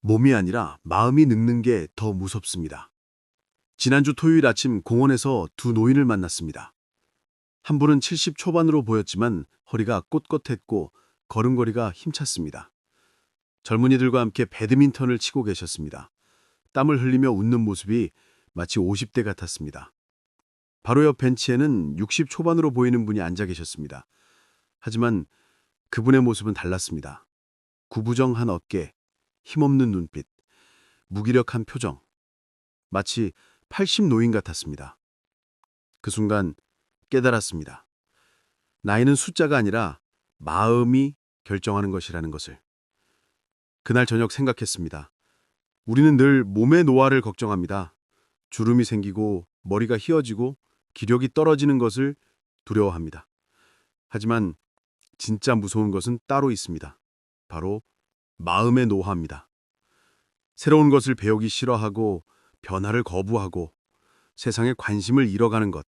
몸이 아니라 마음이 늙는 게 더 무섭습니다. 지난주 토요일 아침 공원에서 두 노인을 만났습니다. 한 분은 70 초반으로 보였지만 허리가 꼿꼿했고 걸음걸이가 힘찼습니다. 젊은이들과 함께 배드민턴을 치고 계셨습니다. 땀을 흘리며 웃는 모습이 마치 50대 같았습니다. 바로 옆 벤치에는 60 초반으로 보이는 분이 앉아 계셨습니다. 하지만 그분의 모습은 달랐습니다. 구부정한 어깨, 힘없는 눈빛, 무기력한 표정, 마치 80 노인 같았습니다. 그 순간 깨달았습니다. 나이는 숫자가 아니라 마음이 결정하는 것이라는 것을. 그날 저녁 생각했습니다. 우리는 늘 몸의 노화를 걱정합니다. 주름이 생기고 머리가 휘어지고 기력이 떨어지는 것을 두려워합니다. 하지만 진짜 무서운 것은 따로 있습니다. 바로 마음의 노화입니다. 새로운 것을 배우기 싫어하고 변화를 거부하고 세상에 관심을 잃어가는 것.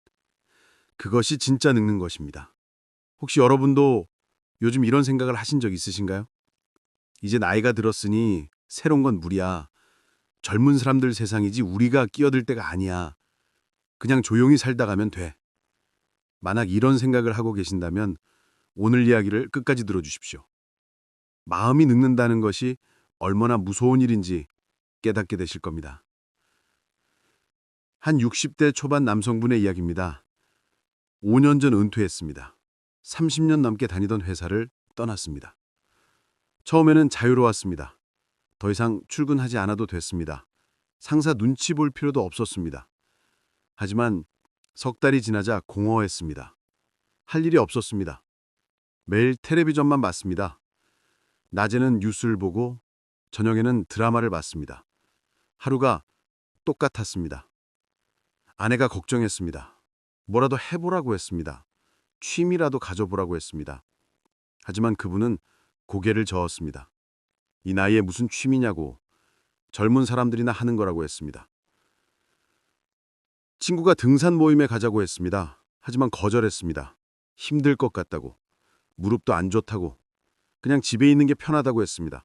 그것이 진짜 늙는 것입니다. 혹시 여러분도 요즘 이런 생각을 하신 적 있으신가요? 이제 나이가 들었으니 새로운 건 무리야. 젊은 사람들 세상이지 우리가 끼어들 때가 아니야. 그냥 조용히 살다 가면 돼. 만약 이런 생각을 하고 계신다면 오늘 이야기를 끝까지 들어주십시오. 마음이 늙는다는 것이 얼마나 무서운 일인지 깨닫게 되실 겁니다. 한 60대 초반 남성분의 이야기입니다. 5년 전 은퇴했습니다. 30년 넘게 다니던 회사를 떠났습니다. 처음에는 자유로웠습니다. 더 이상 출근하지 않아도 됐습니다. 상사 눈치 볼 필요도 없었습니다. 하지만 석 달이 지나자 공허했습니다. 할 일이 없었습니다. 매일 텔레비전만 봤습니다. 낮에는 뉴스를 보고 저녁에는 드라마를 봤습니다. 하루가 똑같았습니다. 아내가 걱정했습니다. 뭐라도 해보라고 했습니다. 취미라도 가져보라고 했습니다. 하지만 그분은 고개를 저었습니다. 이 나이에 무슨 취미냐고, 젊은 사람들이나 하는 거라고 했습니다. 친구가 등산 모임에 가자고 했습니다. 하지만 거절했습니다. 힘들 것 같다고, 무릎도 안 좋다고, 그냥 집에 있는 게 편하다고 했습니다.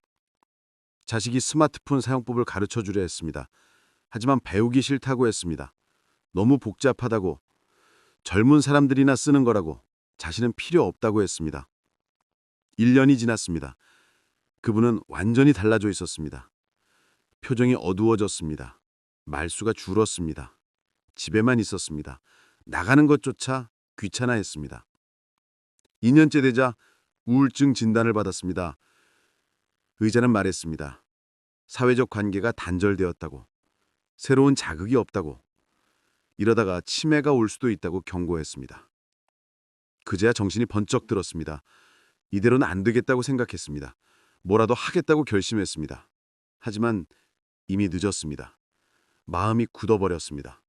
자식이 스마트폰 사용법을 가르쳐 주려 했습니다. 하지만 배우기 싫다고 했습니다. 너무 복잡하다고, 젊은 사람들이나 쓰는 거라고, 자신은 필요 없다고 했습니다. 1년이 지났습니다. 그분은 완전히 달라져 있었습니다. 표정이 어두워졌습니다. 말수가 줄었습니다. 집에만 있었습니다. 나가는 것조차 귀찮아했습니다. 2년째 되자 우울증 진단을 받았습니다. 의사는 말했습니다. 사회적 관계가 단절되었다고, 새로운 자극이 없다고, 이러다가 치매가 올 수도 있다고 경고했습니다. 그제야 정신이 번쩍 들었습니다. 이대로는 안 되겠다고 생각했습니다. 뭐라도 하겠다고 결심했습니다. 하지만 이미 늦었습니다. 마음이 굳어버렸습니다.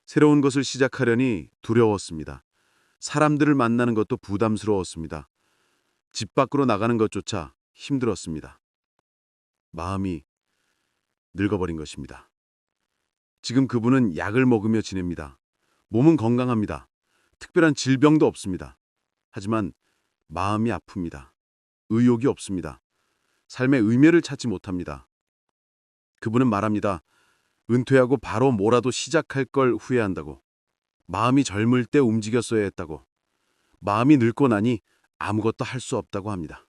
새로운 것을 시작하려니 두려웠습니다. 사람들을 만나는 것도 부담스러웠습니다. 집 밖으로 나가는 것조차 힘들었습니다. 마음이 늙어버린 것입니다. 지금 그분은 약을 먹으며 지냅니다. 몸은 건강합니다. 특별한 질병도 없습니다. 하지만 마음이 아픕니다. 의욕이 없습니다. 삶의 의미를 찾지 못합니다. 그분은 말합니다. 은퇴하고 바로 뭐라도 시작할 걸 후회한다고. 마음이 젊을 때 움직였어야 했다고. 마음이 늙고 나니 아무것도 할 수 없다고 합니다.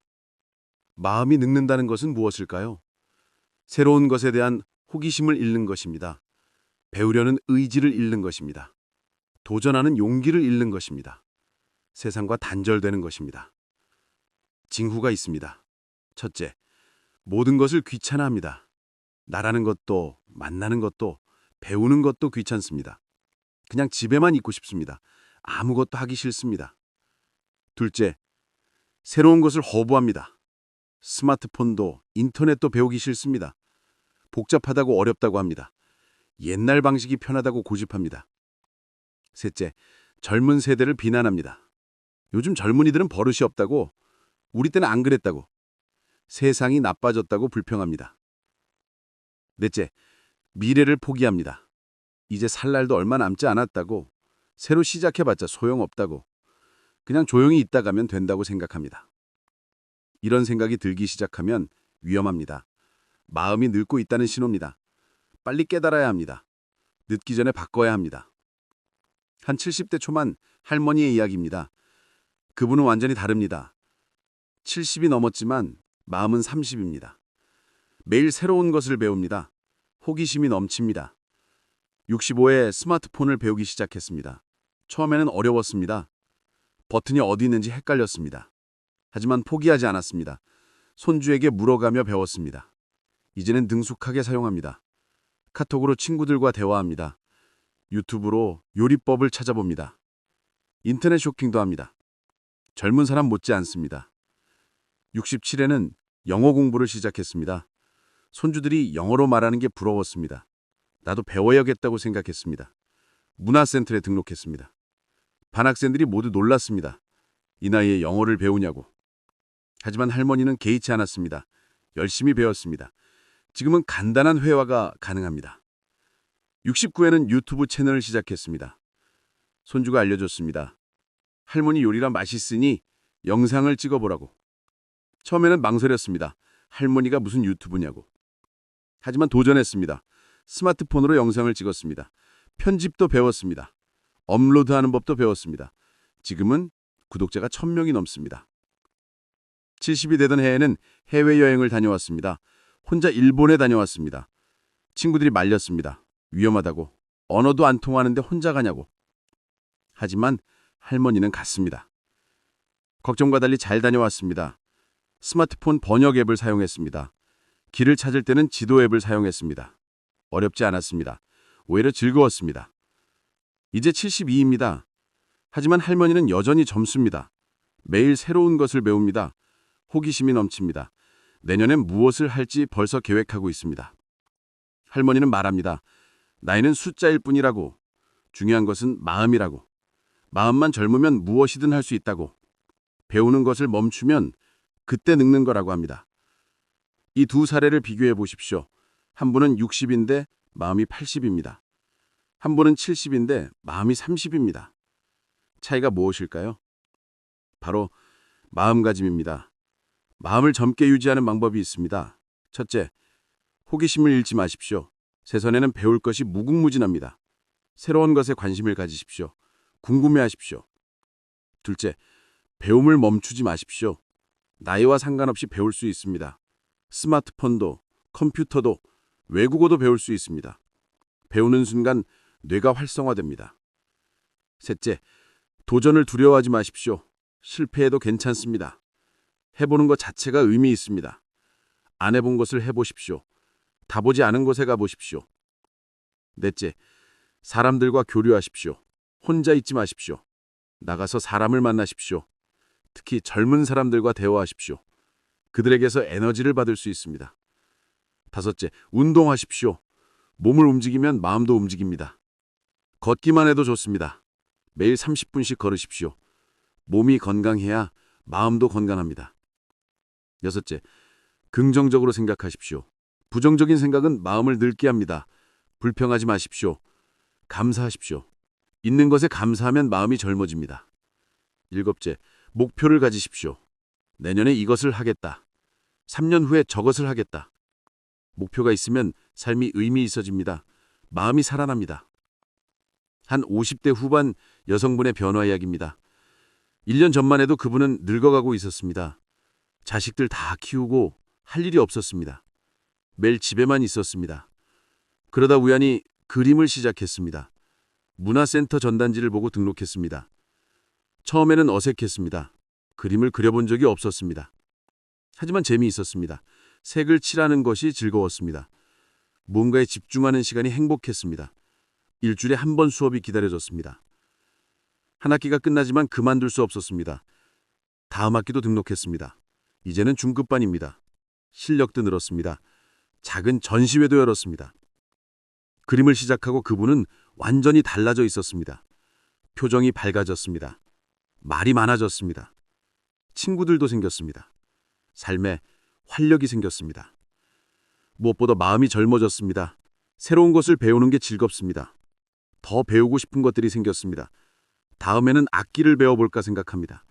마음이 늙는다는 것은 무엇일까요? 새로운 것에 대한 호기심을 잃는 것입니다. 배우려는 의지를 잃는 것입니다. 도전하는 용기를 잃는 것입니다. 세상과 단절되는 것입니다. 징후가 있습니다. 첫째, 모든 것을 귀찮아합니다. 나라는 것도, 만나는 것도, 배우는 것도 귀찮습니다. 그냥 집에만 있고 싶습니다. 아무것도 하기 싫습니다. 둘째, 새로운 것을 거부합니다. 스마트폰도, 인터넷도 배우기 싫습니다. 복잡하다고 어렵다고 합니다. 옛날 방식이 편하다고 고집합니다. 셋째, 젊은 세대를 비난합니다. 요즘 젊은이들은 버릇이 없다고, 우리 때는 안 그랬다고, 세상이 나빠졌다고 불평합니다. 넷째, 미래를 포기합니다. 이제 살 날도 얼마 남지 않았다고, 새로 시작해봤자 소용없다고, 그냥 조용히 있다 가면 된다고 생각합니다. 이런 생각이 들기 시작하면 위험합니다. 마음이 늙고 있다는 신호입니다. 빨리 깨달아야 합니다. 늦기 전에 바꿔야 합니다. 한 70대 초반 할머니의 이야기입니다. 그분은 완전히 다릅니다. 70이 넘었지만 마음은 30입니다. 매일 새로운 것을 배웁니다. 호기심이 넘칩니다. 65에 스마트폰을 배우기 시작했습니다. 처음에는 어려웠습니다. 버튼이 어디 있는지 헷갈렸습니다. 하지만 포기하지 않았습니다. 손주에게 물어가며 배웠습니다. 이제는 능숙하게 사용합니다. 카톡으로 친구들과 대화합니다. 유튜브로 요리법을 찾아봅니다. 인터넷 쇼핑도 합니다. 젊은 사람 못지 않습니다. 67에는 영어 공부를 시작했습니다. 손주들이 영어로 말하는 게 부러웠습니다. 나도 배워야겠다고 생각했습니다. 문화센터에 등록했습니다. 반 학생들이 모두 놀랐습니다. 이 나이에 영어를 배우냐고. 하지만 할머니는 개의치 않았습니다. 열심히 배웠습니다. 지금은 간단한 회화가 가능합니다. 69에는 유튜브 채널을 시작했습니다. 손주가 알려줬습니다. 할머니 요리라 맛있으니 영상을 찍어보라고. 처음에는 망설였습니다. 할머니가 무슨 유튜브냐고. 하지만 도전했습니다. 스마트폰으로 영상을 찍었습니다. 편집도 배웠습니다. 업로드하는 법도 배웠습니다. 지금은 구독자가 1000명이 넘습니다. 70이 되던 해에는 해외여행을 다녀왔습니다. 혼자 일본에 다녀왔습니다. 친구들이 말렸습니다. 위험하다고. 언어도 안 통하는데 혼자 가냐고. 하지만 할머니는 갔습니다. 걱정과 달리 잘 다녀왔습니다. 스마트폰 번역 앱을 사용했습니다. 길을 찾을 때는 지도 앱을 사용했습니다. 어렵지 않았습니다. 오히려 즐거웠습니다. 이제 72입니다. 하지만 할머니는 여전히 젊습니다. 매일 새로운 것을 배웁니다. 호기심이 넘칩니다. 내년엔 무엇을 할지 벌써 계획하고 있습니다. 할머니는 말합니다. 나이는 숫자일 뿐이라고. 중요한 것은 마음이라고. 마음만 젊으면 무엇이든 할 수 있다고. 배우는 것을 멈추면 그때 늙는 거라고 합니다. 이 두 사례를 비교해 보십시오. 한 분은 60인데 마음이 80입니다. 한 분은 70인데 마음이 30입니다. 차이가 무엇일까요? 바로 마음가짐입니다. 마음을 젊게 유지하는 방법이 있습니다. 첫째, 호기심을 잃지 마십시오. 세상에는 배울 것이 무궁무진합니다. 새로운 것에 관심을 가지십시오. 궁금해하십시오. 둘째, 배움을 멈추지 마십시오. 나이와 상관없이 배울 수 있습니다. 스마트폰도, 컴퓨터도, 외국어도 배울 수 있습니다. 배우는 순간 뇌가 활성화됩니다. 셋째, 도전을 두려워하지 마십시오. 실패해도 괜찮습니다. 해보는 것 자체가 의미 있습니다. 안 해본 것을 해보십시오. 다 보지 않은 곳에 가보십시오. 넷째, 사람들과 교류하십시오. 혼자 있지 마십시오. 나가서 사람을 만나십시오. 특히 젊은 사람들과 대화하십시오. 그들에게서 에너지를 받을 수 있습니다. 다섯째, 운동하십시오. 몸을 움직이면 마음도 움직입니다. 걷기만 해도 좋습니다. 매일 30분씩 걸으십시오. 몸이 건강해야 마음도 건강합니다. 여섯째, 긍정적으로 생각하십시오. 부정적인 생각은 마음을 늙게 합니다. 불평하지 마십시오. 감사하십시오. 있는 것에 감사하면 마음이 젊어집니다. 일곱째, 목표를 가지십시오. 내년에 이것을 하겠다. 3년 후에 저것을 하겠다. 목표가 있으면 삶이 의미 있어집니다. 마음이 살아납니다. 한 50대 후반 여성분의 변화 이야기입니다. 1년 전만 해도 그분은 늙어가고 있었습니다. 자식들 다 키우고 할 일이 없었습니다. 매일 집에만 있었습니다. 그러다 우연히 그림을 시작했습니다. 문화센터 전단지를 보고 등록했습니다. 처음에는 어색했습니다. 그림을 그려본 적이 없었습니다. 하지만 재미있었습니다. 색을 칠하는 것이 즐거웠습니다. 뭔가에 집중하는 시간이 행복했습니다. 일주일에 한 번 수업이 기다려졌습니다. 한 학기가 끝나지만 그만둘 수 없었습니다. 다음 학기도 등록했습니다. 이제는 중급반입니다. 실력도 늘었습니다. 작은 전시회도 열었습니다. 그림을 시작하고 그분은 완전히 달라져 있었습니다. 표정이 밝아졌습니다. 말이 많아졌습니다. 친구들도 생겼습니다. 삶에 활력이 생겼습니다. 무엇보다 마음이 젊어졌습니다. 새로운 것을 배우는 게 즐겁습니다. 더 배우고 싶은 것들이 생겼습니다. 다음에는 악기를 배워볼까 생각합니다.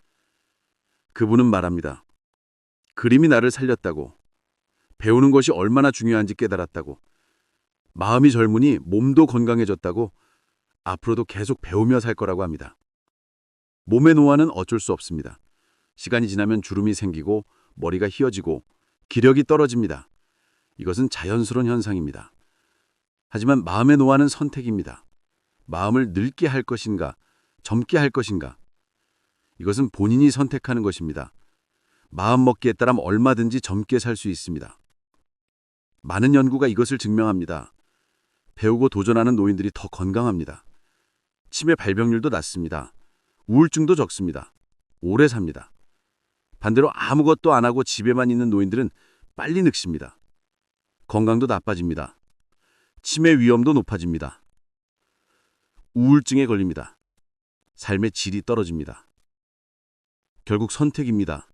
그분은 말합니다. 그림이 나를 살렸다고. 배우는 것이 얼마나 중요한지 깨달았다고. 마음이 젊으니 몸도 건강해졌다고. 앞으로도 계속 배우며 살 거라고 합니다. 몸의 노화는 어쩔 수 없습니다. 시간이 지나면 주름이 생기고 머리가 휘어지고 기력이 떨어집니다. 이것은 자연스러운 현상입니다. 하지만 마음의 노화는 선택입니다. 마음을 늙게 할 것인가, 젊게 할 것인가. 이것은 본인이 선택하는 것입니다. 마음 먹기에 따라 얼마든지 젊게 살 수 있습니다. 많은 연구가 이것을 증명합니다. 배우고 도전하는 노인들이 더 건강합니다. 치매 발병률도 낮습니다. 우울증도 적습니다. 오래 삽니다. 반대로 아무것도 안 하고 집에만 있는 노인들은 빨리 늙습니다. 건강도 나빠집니다. 치매 위험도 높아집니다. 우울증에 걸립니다. 삶의 질이 떨어집니다. 결국 선택입니다.